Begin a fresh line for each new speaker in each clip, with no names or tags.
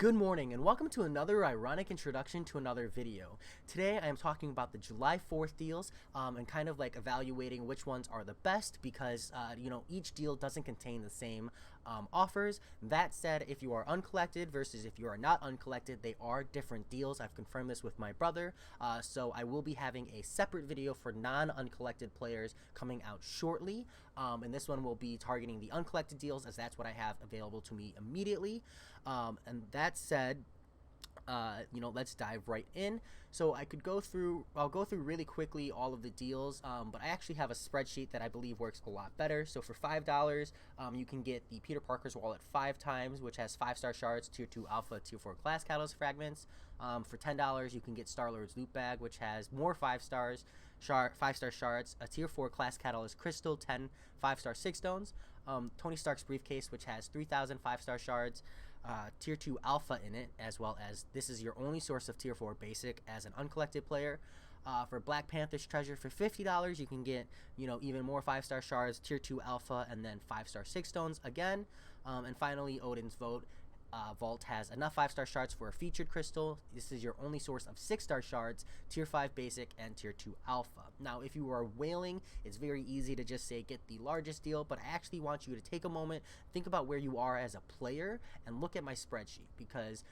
Good morning and welcome to another ironic introduction to another video. Today I am talking about the July 4th deals and kind of like evaluating which ones are the best because each deal doesn't contain the same offers. That said, if you are uncollected versus if you are not uncollected, they are different deals. I've confirmed this with my brother, so I will be having a separate video for non-uncollected players coming out shortly, and this one will be targeting the uncollected deals as that's what I have available to me immediately. And that said, let's dive right in. So I'll go through really quickly all of the deals, but I actually have a spreadsheet that I believe works a lot better. So for $5, you can get the Peter Parker's wallet 5 times, which has 5-star shards, tier 2 alpha, tier 4 class catalyst fragments. For $10, you can get Star-Lord's loot bag, which has more 5-star shards, a tier 4 class catalyst crystal, 10 5-star 6 stones, Tony Stark's briefcase, which has 3,000 5-star shards, tier 2 alpha in it, as well as this is your only source of tier 4 basic as an uncollected player. For Black Panther's treasure for $50, you can get even more 5-star shards, tier 2 alpha, and then 5-star 6 stones again. And finally, Odin's Vault has enough 5-star shards for a featured crystal. This is your only source of 6-star shards, tier 5 basic and tier 2 alpha. Now if you are whaling, it's very easy to just say get the largest deal, but I actually want you to take a moment, think about where you are as a player, and look at my spreadsheet, because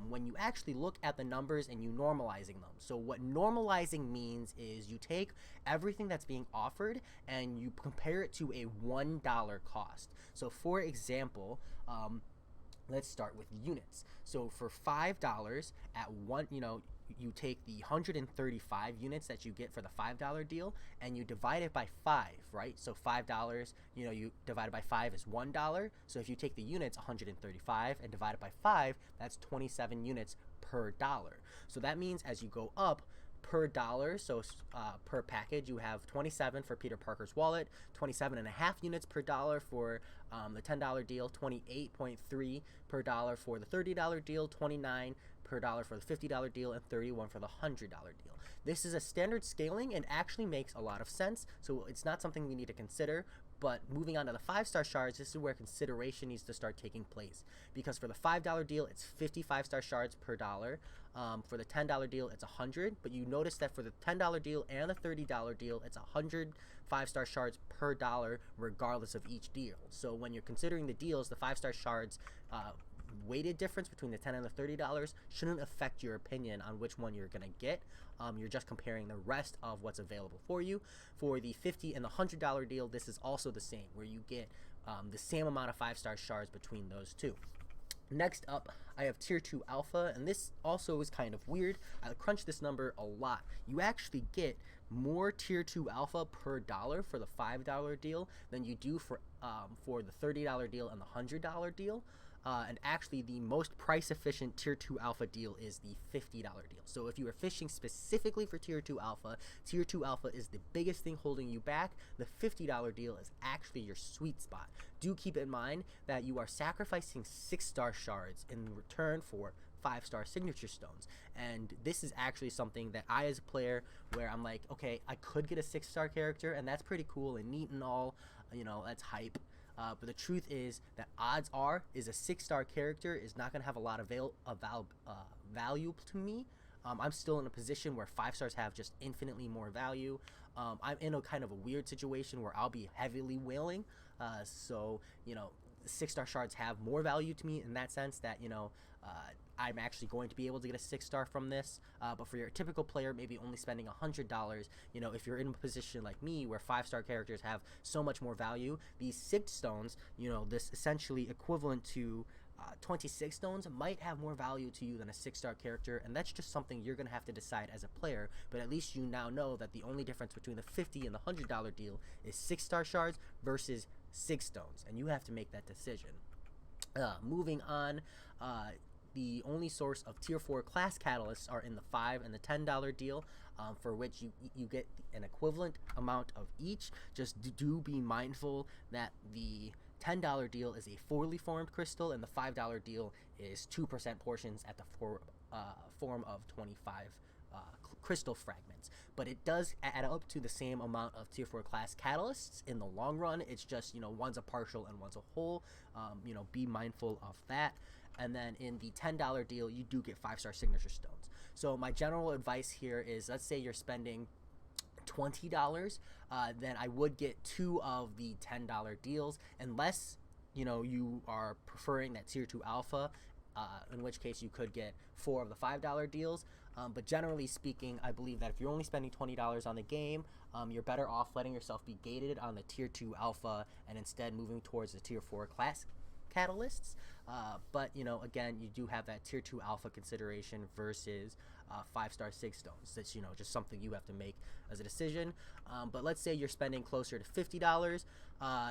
when you actually look at the numbers and you normalizing them. So what normalizing means is you take everything that's being offered and you compare it to a $1 cost. So for example, let's start with units. So for $5 at one, you take the 135 units that you get for the $5 deal and you divide it by 5, right? So $5, you divide it by 5 is $1. So if you take the units 135 and divide it by 5, that's 27 units per dollar. So that means as you go up per dollar, so per package, you have 27 for Peter Parker's wallet, 27.5 units per dollar for the $10 deal, 28.3 per dollar for the $30 deal, 29 per dollar for the $50 deal, and 31 for the $100 deal. This is a standard scaling and actually makes a lot of sense, so it's not something we need to consider. But moving on to the 5-star shards, this is where consideration needs to start taking place, because for the $5 deal, it's 50 5-star shards per dollar. For the $10 deal, it's 100, but you notice that for the $10 deal and the $30 deal, it's 100 5-star shards per dollar regardless of each deal. So when you're considering the deals, the 5-star shards weighted difference between the $10 and the $30 shouldn't affect your opinion on which one you're gonna get. You're just comparing the rest of what's available for you. For the $50 and the $100 deal, this is also the same, where you get the same amount of 5-star shards between those two. Next up, I have tier 2 alpha, and this also is kind of weird. I crunched this number a lot. You actually get more tier 2 alpha per dollar for the $5 deal than you do for the $30 deal and the $100 deal. And actually the most price efficient tier 2 alpha deal is the $50 deal. So if you are fishing specifically for tier 2 alpha is the biggest thing holding you back. The $50 deal is actually your sweet spot. Do keep in mind that you are sacrificing 6-star shards in return for 5-star signature stones, and this is actually something that I, as a player, where I'm like, okay, I could get a 6-star character and that's pretty cool and neat and all, that's hype. But the truth is that odds are is a 6-star character is not going to have a lot of value to me. I'm still in a position where 5-stars have just infinitely more value. I'm in a kind of a weird situation where I'll be heavily whaling. So 6-star shards have more value to me in that sense that, I'm actually going to be able to get a 6-star from this. But for your typical player, maybe only spending $100, if you're in a position like me where 5-star characters have so much more value, these 6 stones, this essentially equivalent to 26 stones might have more value to you than a 6-star character, and that's just something you're going to have to decide as a player. But at least you now know that the only difference between the $50 and the $100 deal is 6-star shards versus 6 stones, and you have to make that decision. Moving on, the only source of tier 4 class catalysts are in the $5 and the $10 deal, for which you get an equivalent amount of each. Just do be mindful that the $10 deal is a fully formed crystal and the $5 deal is 2% portions at the form of 25 crystal fragments, but it does add up to the same amount of tier 4 class catalysts in the long run. It's just, one's a partial and one's a whole. Be mindful of that. and then in the $10 deal, you do get 5-star signature stones. So my general advice here is, let's say you're spending $20, then I would get 2 of the $10 deals, unless you are preferring that tier 2 alpha, in which case you could get 4 of the $5 deals. But generally speaking, I believe that if you're only spending $20 on the game, you're better off letting yourself be gated on the tier 2 alpha and instead moving towards the tier 4 class catalysts. But again, you do have that tier 2 alpha consideration versus 5-star sig stones. That's just something you have to make as a decision. But let's say you're spending closer to $50.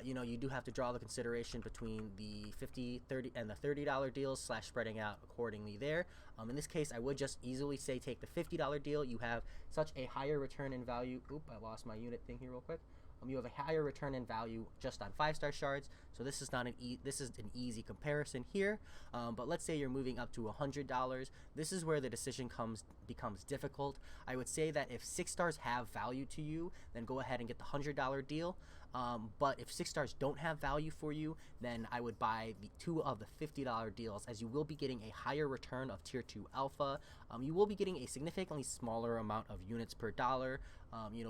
You do have to draw the consideration between the $50, $30, and the $30 deals / spreading out accordingly there. In this case, I would just easily say take the $50 deal. You have such a higher return in value. Oop, I lost my unit thing here real quick. You have a higher return in value just on 5-star shards, so this is not an easy comparison here. But let's say you're moving up to $100. This is where the decision becomes difficult. I would say that if 6 stars have value to you, then go ahead and get the $100 deal. But if 6 stars don't have value for you, then I would buy the 2 of the $50 deals, as you will be getting a higher return of tier 2 alpha. You will be getting a significantly smaller amount of units per dollar,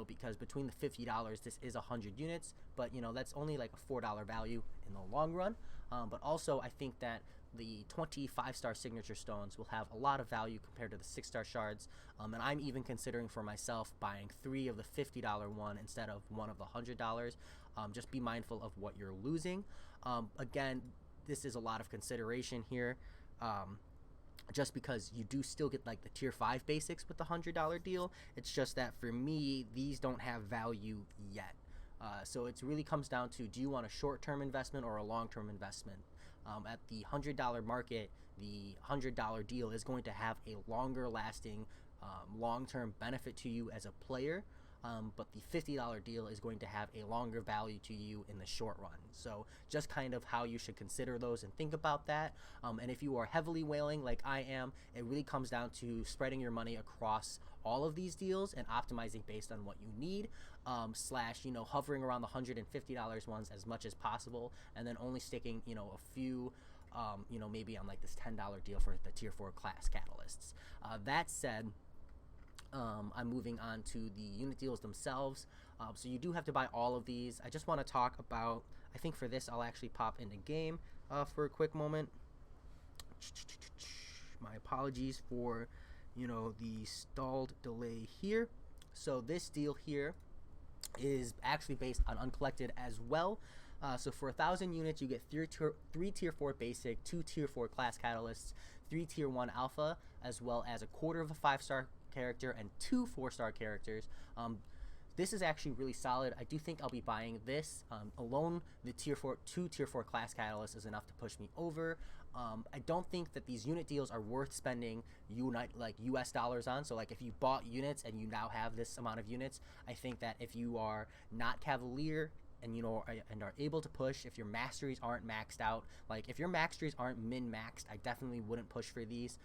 because between the $50, this is 100 units, but that's only like a $4 value in the long run. But also, I think that the 25-star signature stones will have a lot of value compared to the 6-star shards, and I'm even considering for myself buying 3 of the $50 one instead of 1 of the $100. Just be mindful of what you're losing. Again, this is a lot of consideration here, just because you do still get like the tier 5 basics with the $100 deal. It's just that for me, these don't have value yet. So it really comes down to, do you want a short-term investment or a long-term investment? At the $100 market, the $100 deal is going to have a longer lasting, long-term benefit to you as a player. But the $50 deal is going to have a longer value to you in the short run. So just kind of how you should consider those and think about that. And if you are heavily whaling like I am, it really comes down to spreading your money across all of these deals and optimizing based on what you need, / hovering around the $150 ones as much as possible, and then only sticking a few maybe on like this $10 deal for the tier 4 class catalysts. That said, I'm moving on to the unit deals themselves. So you do have to buy all of these. I just want to talk about, I think for this I'll actually pop into game for a quick moment. My apologies for the stalled delay here. So this deal here is actually based on Uncollected as well. So for 1,000 units, you get 3 tier 4 basic, 2 tier 4 class catalysts, 3 tier 1 alpha, as well as a quarter of a 5-star character and 2 4-star characters. This is actually really solid. I do think I'll be buying this. Alone, the tier 2 tier 4 class catalyst is enough to push me over. I don't think that these unit deals are worth spending US dollars on. So like if you bought units and you now have this amount of units, I think that if you are not Cavalier and and are able to push, if your masteries aren't maxed out, like if your masteries aren't min-maxed, I definitely wouldn't push for these.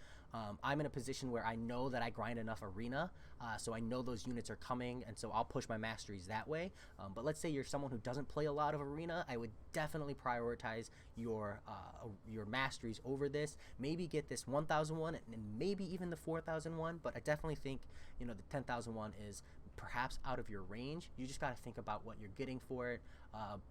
I'm in a position where I know that I grind enough arena, so I know those units are coming, and so I'll push my masteries that way. But let's say you're someone who doesn't play a lot of arena, I would definitely prioritize your masteries over this. Maybe get this 1,001 and maybe even the 4,001, but I definitely think the 10,001 is perhaps out of your range. You just got to think about what you're getting for it.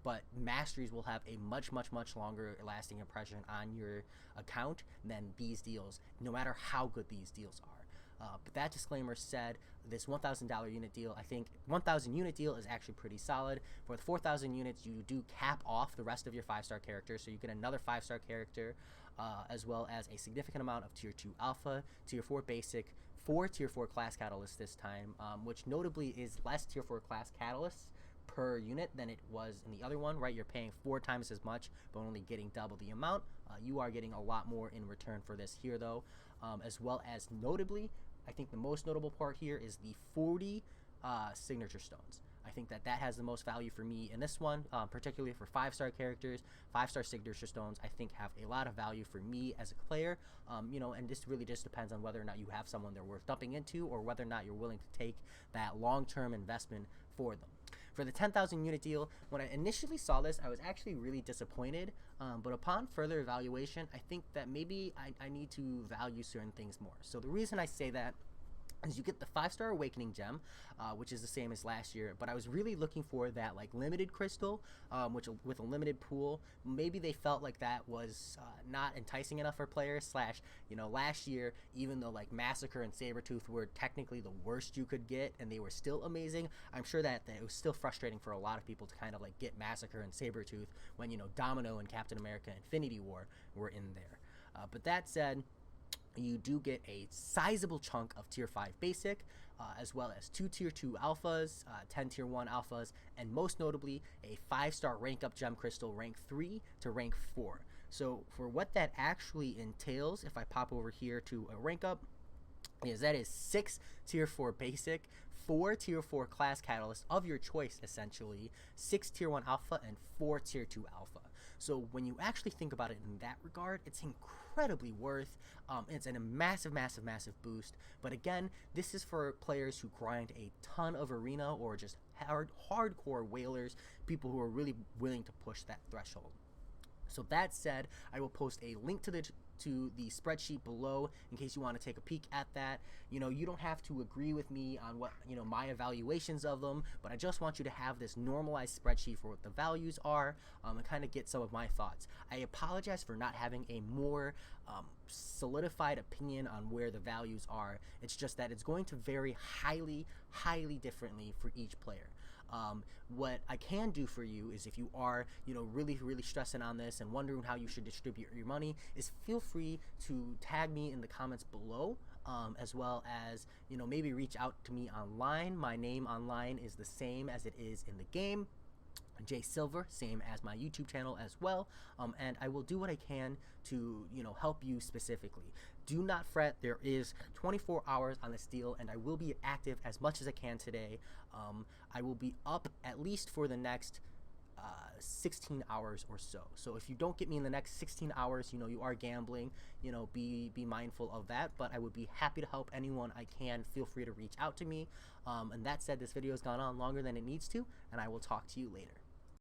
But masteries will have a much longer lasting impression on your account than these deals, no matter how good these deals are. But that disclaimer said, this $1,000 unit deal, I think 1,000 unit deal is actually pretty solid. For the 4,000 units, you do cap off the rest of your 5-star characters, so you get another 5-star character, as well as a significant amount of tier 2 alpha, tier 4 basic, 4 tier 4 class catalysts this time, which notably is less tier 4 class catalysts per unit than it was in the other one, right? You're paying 4 times as much, but only getting double the amount. You are getting a lot more in return for this here, though, as well as notably, I think the most notable part here is the 40 signature stones. I think that has the most value for me in this one, particularly for 5-star characters. 5-star signature stones, I think, have a lot of value for me as a player, and this really just depends on whether or not you have someone they're worth dumping into, or whether or not you're willing to take that long-term investment for them. For the 10,000 unit deal, when I initially saw this, I was actually really disappointed, but upon further evaluation, I think that maybe I need to value certain things more. So the reason I say that is you get the 5-star awakening gem, which is the same as last year, but I was really looking for that like limited crystal, which with a limited pool. Maybe they felt like that was not enticing enough for players, slash, you know, last year, even though like Massacre and Sabretooth were technically the worst you could get and they were still amazing, I'm sure that it was still frustrating for a lot of people to kind of like get Massacre and Sabretooth when, you know, Domino and Captain America Infinity War were in there. But that said, you do get a sizable chunk of tier 5 basic, as well as 2 tier 2 alphas, 10 tier 1 alphas, and most notably a 5-star rank up gem crystal rank 3 to rank 4. So for what that actually entails, if I pop over here to a rank up, is that is 6 tier 4 basic, 4 tier 4 class catalyst of your choice essentially, 6 tier 1 alpha, and 4 tier 2 alpha. So when you actually think about it in that regard, it's incredibly worth. It's a massive boost. But again, this is for players who grind a ton of arena or just hardcore whalers, people who are really willing to push that threshold. So that said, I will post a link to the spreadsheet below in case you want to take a peek at that. You know, you don't have to agree with me on what, you know, my evaluations of them, but I just want you to have this normalized spreadsheet for what the values are, and kind of get some of my thoughts. I apologize for not having a more solidified opinion on where the values are. It's just that it's going to vary highly differently for each player. What I can do for you is, if you are, you know, really stressing on this and wondering how you should distribute your money, is feel free to tag me in the comments below, as well as, you know, maybe reach out to me online. My name online is the same as it is in the game, Jay Silver, same as my YouTube channel as well, and I will do what I can to, you know, help you specifically. Do not fret, there is 24 hours on this deal, and I will be active as much as I can today. I will be up at least for the next 16 hours or so. So if you don't get me in the next 16 hours, you know, you are gambling, you know, be mindful of that, but I would be happy to help anyone I can. Feel free to reach out to me. And that said, this video has gone on longer than it needs to, and I will talk to you later.